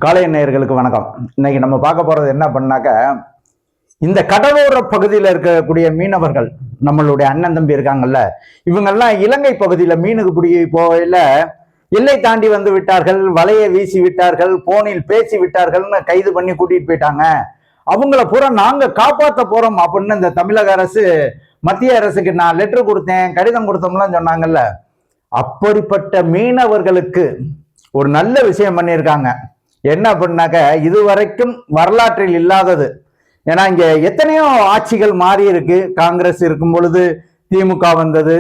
காலை நேயர்களுக்கு வணக்கம். இன்னைக்கு நம்ம பார்க்க போறது என்ன பண்ணாக்க, இந்த கடலோர பகுதியில் இருக்கக்கூடிய மீனவர்கள், நம்மளுடைய அண்ணன் தம்பி இருக்காங்கல்ல, இவங்கெல்லாம் இலங்கை பகுதியில மீனுக்கு பிடிக்க போயில எல்லை தாண்டி வந்து விட்டார்கள், வலையை வீசி விட்டார்கள், போனில் பேசி விட்டார்கள்னு கைது பண்ணி கூட்டிட்டு போயிட்டாங்க. அவங்கள பூரா நாங்க காப்பாற்ற போறோம் அப்படின்னு இந்த தமிழக அரசு மத்திய அரசுக்கு நான் லெட்டர் கொடுத்தேன், கடிதம் கொடுத்தோம்லாம் சொன்னாங்கல்ல. அப்படிப்பட்ட மீனவர்களுக்கு ஒரு நல்ல விஷயம் பண்ணியிருக்காங்க. என்ன அப்படின்னாக்க, இதுவரைக்கும் வரலாற்றில் இல்லாதது. ஏன்னா இங்க எத்தனையோ ஆட்சிகள் மாறி இருக்கு. காங்கிரஸ் இருக்கும் பொழுது திமுக வந்தது,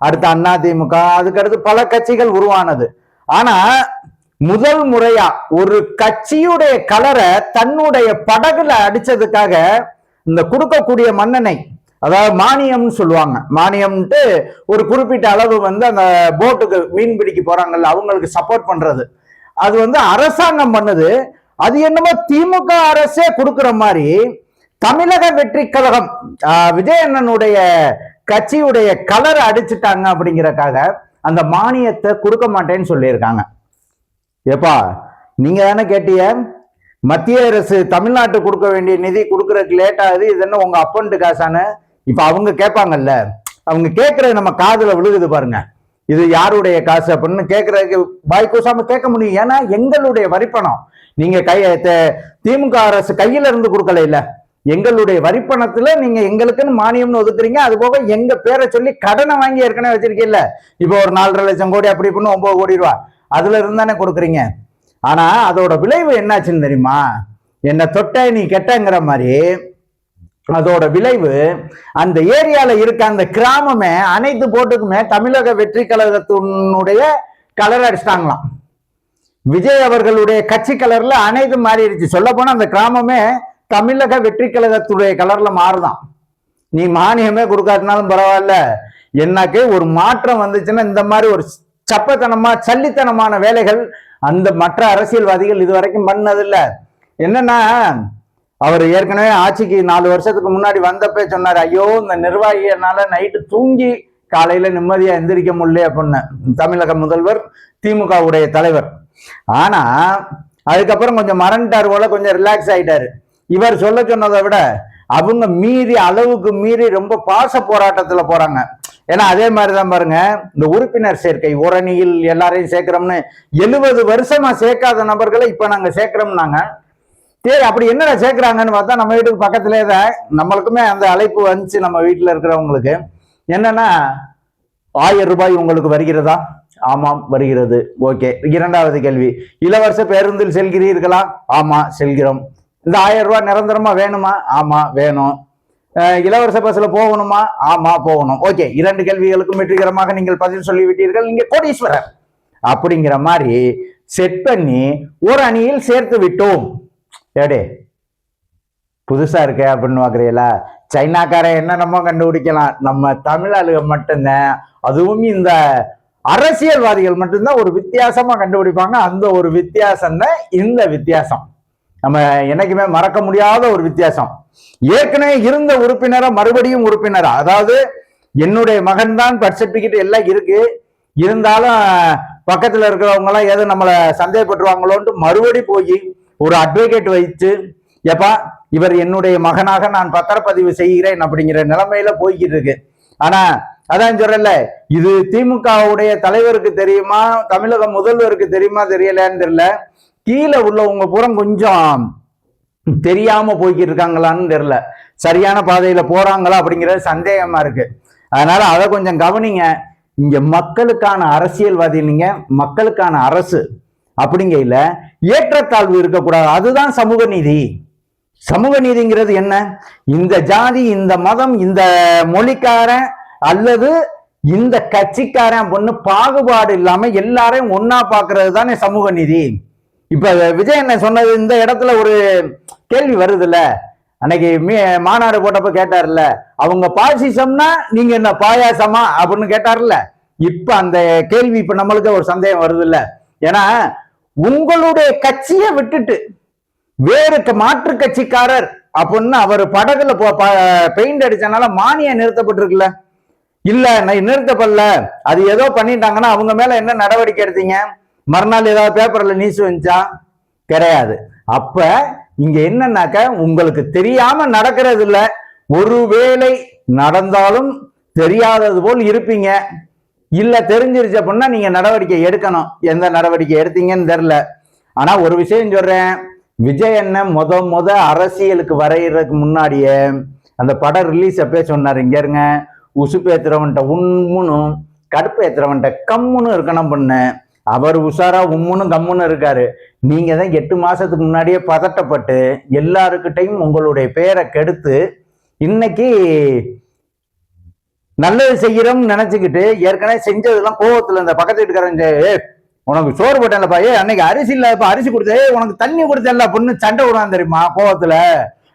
அடுத்து அண்ணா திமுக, அதுக்கடுத்து பல கட்சிகள் உருவானது. ஆனா முதல் முறையா ஒரு கட்சியுடைய கலரை தன்னுடைய படகுல அடிச்சதுக்காக இந்த கொடுக்கக்கூடிய மன்னனை, அதாவது மானியம்னு சொல்லுவாங்க, மானியம்ட்டு ஒரு குறிப்பிட்ட அளவு வந்து அந்த போட்டுக்கு மீன் பிடிக்க போறாங்கல்ல அவங்களுக்கு சப்போர்ட் பண்றது, அது வந்து அரசாங்கம் பண்ணுது. அது என்னமோ திமுக அரசே கொடுக்கிற மாதிரி தமிழக வெற்றி கழகம் விஜயண்ணனுடைய கட்சியுடைய கலரை அடிச்சுட்டாங்க அப்படிங்கறக்காக அந்த மானியத்தை கொடுக்க மாட்டேன்னு சொல்லியிருக்காங்க. ஏப்பா, நீங்க தானே கேட்டீங்க, மத்திய அரசு தமிழ்நாட்டுக்கு கொடுக்க வேண்டிய நிதி கொடுக்கறதுக்கு லேட் ஆகுது, இது என்ன உங்க அப்பன்ட்டு காசானு இப்ப அவங்க கேட்பாங்கல்ல. அவங்க கேட்கறது நம்ம காதுல விழுகுது பாருங்க, இது யாருடைய காசு அப்படின்னு கேட்கறதுக்கு வாய் கூசாம கேட்க முடியும். ஏன்னா எங்களுடைய வரிப்பணம். நீங்க திமுக அரசு கையில இருந்து கொடுக்கல இல்ல, எங்களுடைய வரிப்பணத்துல நீங்க எங்களுக்குன்னு மானியம்னு ஒதுக்குறீங்க. அது போக எங்க பேரை சொல்லி கடனை வாங்கி ஏற்கனவே வச்சிருக்கீல்ல, இப்போ ஒரு 4.5 லட்சம் கோடி அப்படி இப்படின்னு 9 கோடி ரூபா அதுல இருந்தானே கொடுக்குறீங்க. ஆனா அதோட விளைவு என்னாச்சுன்னு தெரியுமா? என்ன தொட்ட நீ கெட்டங்கிற மாதிரி அதோட விளைவு அந்த ஏரியால இருக்க அந்த கிராமமே அனைத்து போட்டுக்குமே தமிழக வெற்றி கழகத்தினுடைய கலர் அடிச்சிட்டாங்களாம். விஜய் அவர்களுடைய கட்சி கலர்ல அனைத்து மாறிடுச்சு. சொல்ல போனா அந்த கிராமமே தமிழக வெற்றி கழகத்துடைய கலர்ல மாறுதான். நீ மானியமே கொடுக்காட்டினாலும் பரவாயில்ல, எனக்கு ஒரு மாற்றம் வந்துச்சுன்னா இந்த மாதிரி ஒரு சப்பத்தனமா சல்லித்தனமான வேலைகள் அந்த மற்ற அரசியல்வாதிகள் இதுவரைக்கும் பண்ணதில்லை. என்னன்னா, அவர் ஏற்கனவே ஆட்சிக்கு 4 வருஷத்துக்கு முன்னாடி வந்தப்ப சொன்னார், ஐயோ இந்த நிர்வாகிகளால நைட்டு தூங்கி காலையில நிம்மதியா எந்திரிக்க முடியல அப்படின்னு, தமிழக முதல்வர் திமுக உடைய தலைவர். ஆனா அதுக்கப்புறம் கொஞ்சம் மறந்துட்டார் போல, கொஞ்சம் ரிலாக்ஸ் ஆயிட்டாரு. இவர் சொல்ல சொன்னதை விட அவங்க மீறி, அளவுக்கு மீறி ரொம்ப பாச போராட்டத்துல போறாங்க. ஏன்னா அதே மாதிரிதான் பாருங்க, இந்த உறுப்பினர் சேர்க்கை, ஓரணியில் எல்லாரையும் சேர்க்கிறோம்னு 70 வருஷமா சேர்க்காத நபர்களை இப்ப நாங்க சேர்க்கிறோம்னாங்க. சரி, அப்படி என்னடா சேர்க்கிறாங்கன்னு பார்த்தா நம்ம வீட்டுக்கு பக்கத்திலே தான் நம்மளுக்குமே அந்த அழைப்பு வந்துச்சு. நம்ம வீட்டுல இருக்கிறவங்களுக்கு என்னன்னா, 1000 ரூபாய் உங்களுக்கு வருகிறதா? ஆமாம் வருகிறது. ஓகே. 2வது கேள்வி, இலவச பேருந்தில் செல்கிறீர்களா? ஆமா செல்கிறோம். இந்த 1000 ரூபாய் நிரந்தரமா வேணுமா? ஆமா வேணும். இலவச பஸ்ல போகணுமா? ஆமா போகணும். ஓகே. 2 கேள்விகளுக்கும் வெற்றிகரமாக நீங்கள் பதில் சொல்லிவிட்டீர்கள், நீங்க கோடீஸ்வரர் அப்படிங்கிற மாதிரி செட் பண்ணி ஒரு அணியில் சேர்த்து விட்டோம். ஏடே புதுசா இருக்க அப்படின்னு பாக்குறீங்களா? சைனாக்காரன் என்ன நம்ம கண்டுபிடிக்கலாம், நம்ம தமிழ் ஆளுக மட்டும்தான், அதுவும் இந்த அரசியல்வாதிகள் மட்டும்தான் ஒரு வித்தியாசமா கண்டுபிடிப்பாங்க. அந்த ஒரு வித்தியாசம் தான் இந்த வித்தியாசம். நம்ம என்னைக்குமே மறக்க முடியாத ஒரு வித்தியாசம். ஏற்கனவே இருந்த உறுப்பினரா மறுபடியும் உறுப்பினரா, அதாவது என்னுடைய மகன் தான் பர்த் சர்டிபிகேட் எல்லாம் இருக்கு, இருந்தாலும் பக்கத்துல இருக்கிறவங்க எல்லாம் ஏதோ நம்மளை சந்தேகப்பட்டுருவாங்களோன்ட்டு மறுபடி போய் ஒரு அட்வொகேட் வைத்து, எப்பா இவர் என்னுடைய மகனாக நான் பத்திரப்பதிவு செய்கிறேன் அப்படிங்கிற நிலைமையில போய்கிட்டு இருக்கு. ஆனா அதான் சொல்றல, இது திமுகவுடைய தலைவருக்கு தெரியுமா, தமிழக முதல்வருக்கு தெரியுமா தெரியலன்னு தெரியல, கீழே உள்ளவங்க பூரம் கொஞ்சம் தெரியாம போய்கிட்டு இருக்காங்களான்னு தெரியல, சரியான பாதையில போறாங்களா அப்படிங்கிறது சந்தேகமா இருக்கு. அதனால அதை கொஞ்சம் கவனிங்க. இங்க மக்களுக்கான அரசியல்வாதி, நீங்க மக்களுக்கான அரசு அப்படிங்கையில ஏற்றத்தாழ்வு இருக்கக்கூடாது. அதுதான் சமூக நீதி. சமூக நீதிங்கிறது என்ன? இந்த ஜாதி, இந்த மதம், இந்த மொழிக்காரன் அல்லது இந்த கட்சிக்காரன் அப்படின்னு பாகுபாடு இல்லாம எல்லாரையும் ஒன்னா பாக்குறது தானே சமூக நீதி. இப்ப விஜய் என்ன சொன்னது, இந்த இடத்துல ஒரு கேள்வி வருது இல்ல, அன்னைக்கு மாநாடு போட்டப்ப கேட்டார்ல, அவங்க பாசிசம்னா நீங்க என்ன பாயாசமா அப்படின்னு கேட்டார்ல. இப்ப அந்த கேள்வி இப்ப நம்மளுக்கு ஒரு சந்தேகம் வருது இல்ல. ஏன்னா உங்களுடைய கட்சியை விட்டுட்டு வேறு மாற்று கட்சிக்காரர் அப்படின்னு அவர் படகுல பெயிண்ட் அடிச்சனால மானியம் நிறுத்தப்பட்டிருக்குல்ல. இல்ல நிறுத்தப்படல, அது ஏதோ பண்ணிட்டாங்கன்னா அவங்க மேல என்ன நடவடிக்கை எடுத்தீங்க? மறுநாள் ஏதாவது பேப்பர்ல நியூஸ் வந்துச்சா? கிடையாது. அப்ப இங்க என்னன்னாக்க உங்களுக்கு தெரியாம நடக்கிறது இல்ல, ஒருவேளை நடந்தாலும் தெரியாதது போல் இருப்பீங்க. இல்ல தெரிஞ்சிருச்சு அப்படின்னா நீங்க நடவடிக்கை எடுக்கணும். எந்த நடவடிக்கை எடுத்தீங்கன்னு தெரியல. ஆனா ஒரு விஷயம் சொல்றேன், விஜய் அண்ணன் முத அரசியலுக்கு வரைகிறதுக்கு முன்னாடியே அந்த படம் ரிலீஸ் அப்பே சொன்னார், இங்க இருங்க, உசுப்பு ஏத்துறவன்ட்ட உண்முனும் கடுப்பு ஏத்துறவன்ட்ட கம்முன்னு இருக்கணும் பண்ண. அவர் உஷாரா உம்முன்னு கம்முன்னு இருக்காரு. நீங்க தான் 8 மாசத்துக்கு முன்னாடியே பதட்டப்பட்டு எல்லாருக்கிட்டையும் உங்களுடைய பெயரை கெடுத்து இன்னைக்கு நல்லது செய்யறோம்னு நினைச்சுக்கிட்டு ஏற்கனவே செஞ்சதெல்லாம் கோவத்துல இந்த பக்கத்து வீட்டுக்காரங்க, உனக்கு சோறு போட்டேன்லப்பா, அன்னைக்கு அரிசி இல்லப்பா, அரிசி கொடுத்தே உனக்கு தண்ணி கொடுத்தேன்ல பொண்ணு சண்டை விடுவான் தெரியுமா கோவத்துல.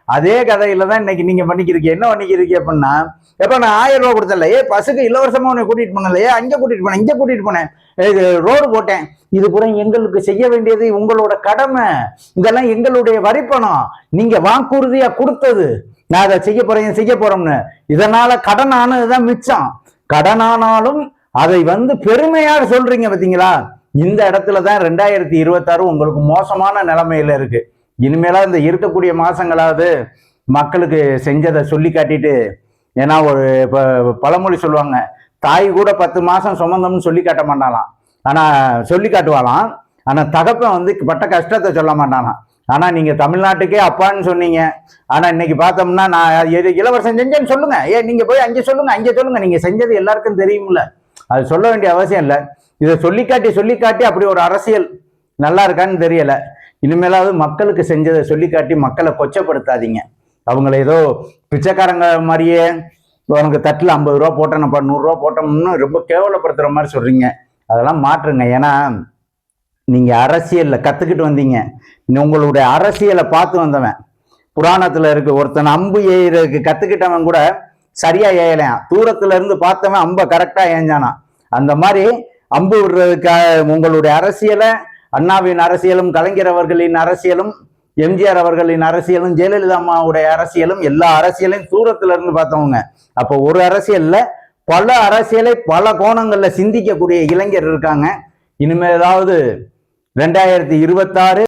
அதே கதையில தான் இன்னைக்கு நீங்க பண்ணிக்கிறீங்க. என்ன பண்ணிக்கிறீங்க அப்படின்னா, எப்ப நான் 1000 ரூபாய் கொடுத்தல, பசுக்கு இலவசமா உன்னை கூட்டிட்டு போனல, அங்க கூட்டிட்டு போனேன், இங்க கூட்டிட்டு போனேன், ரோடு போட்டேன், இது பூரா எங்களுக்கு செய்ய வேண்டியது உங்களோட கடமை, இதெல்லாம் எங்களுடைய வரிப்பணம், நீங்க வாக்குறுதியா கொடுத்தது, நான் அதை செய்ய போறோம்னு. இதனால கடன் ஆனதுதான் மிச்சம். கடனானாலும் அதை பெருமையாக சொல்றீங்க பாத்தீங்களா. இந்த இடத்துலதான் 2026 உங்களுக்கு மோசமான நிலைமையில இருக்கு. இனிமேலா இந்த இருக்கக்கூடிய மாசங்களாவது மக்களுக்கு செஞ்சதை சொல்லி காட்டிட்டு, ஏன்னா ஒரு பழமொழி சொல்லுவாங்க, தாய் கூட 10 மாசம் சுமந்தம்னு சொல்லி காட்ட மாட்டாலாம், ஆனா சொல்லி காட்டுவாலாம். ஆனா தகப்பன் பட்ட கஷ்டத்தை சொல்ல மாட்டானா. ஆனா நீங்க தமிழ்நாட்டுக்கே அப்பான்னு சொன்னீங்க. ஆனா இன்னைக்கு பார்த்தோம்னா, நான் இலவசம் செஞ்சேன்னு சொல்லுங்க, நீங்க போய் அங்கே சொல்லுங்க, நீங்க செஞ்சது எல்லாருக்கும் தெரியும்ல, அது சொல்ல வேண்டிய அவசியம் இல்லை. இதை சொல்லி காட்டி அப்படி ஒரு அரசியல் நல்லா இருக்கான்னு தெரியல. இனிமேலாவது மக்களுக்கு செஞ்சதை சொல்லி காட்டி மக்களை கொச்சப்படுத்தாதீங்க. அவங்கள ஏதோ பிச்சைக்காரங்க மாதிரியே உனக்கு தட்டில் 50 ரூபா போட்டேனப்பா, 100 ரூபா போட்டோம்னு ரொம்ப கேவலப்படுத்துற மாதிரி சொல்றீங்க. அதெல்லாம் மாற்றுங்க. ஏன்னா நீங்க அரசியல்ல கத்துக்கிட்டு வந்தீங்க. உங்களுடைய அரசியலை பார்த்து வந்தவன். புராணத்துல இருக்கு, ஒருத்தன் அம்பு ஏறதுக்கு கத்துக்கிட்டவன் கூட சரியா ஏயலையான், தூரத்துல இருந்து பார்த்தவன் அம்ப கரெக்டா ஏஞ்சானா. அந்த மாதிரி அம்பு விடுறதுக்காக உங்களுடைய அரசியலை, அண்ணாவின் அரசியலும், கலைஞர் அவர்களின் அரசியலும், எம்ஜிஆர் அவர்களின் அரசியலும், ஜெயலலிதா அம்மாவுடைய அரசியலும், எல்லா அரசியலையும் தூரத்துல இருந்து பார்த்தவங்க. அப்போ ஒரு அரசியல்ல பல அரசியலை பல கோணங்கள்ல சிந்திக்கக்கூடிய இளைஞர் இருக்காங்க. இனிமேல் ஏதாவது 2026